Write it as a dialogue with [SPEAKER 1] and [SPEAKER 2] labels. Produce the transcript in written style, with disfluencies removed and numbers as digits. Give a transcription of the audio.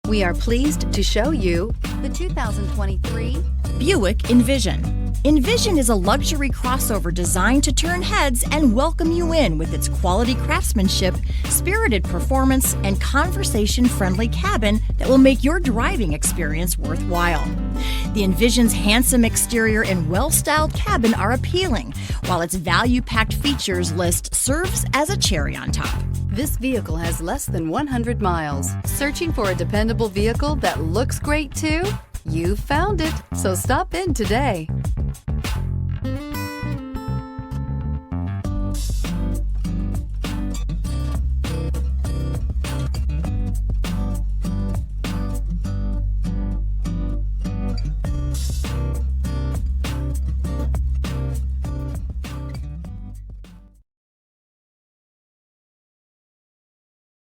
[SPEAKER 1] We are pleased to show you the 2023
[SPEAKER 2] Buick Envision. Envision is a luxury crossover designed to turn heads and welcome you in with its quality craftsmanship, spirited performance, and conversation-friendly cabin that will make your driving experience worthwhile. The Envision's handsome exterior and well-styled cabin are appealing, while its value-packed features list serves as a cherry on top.
[SPEAKER 1] This vehicle has less than 100 miles. Searching for a dependable vehicle that looks great too? You found it, so stop in today.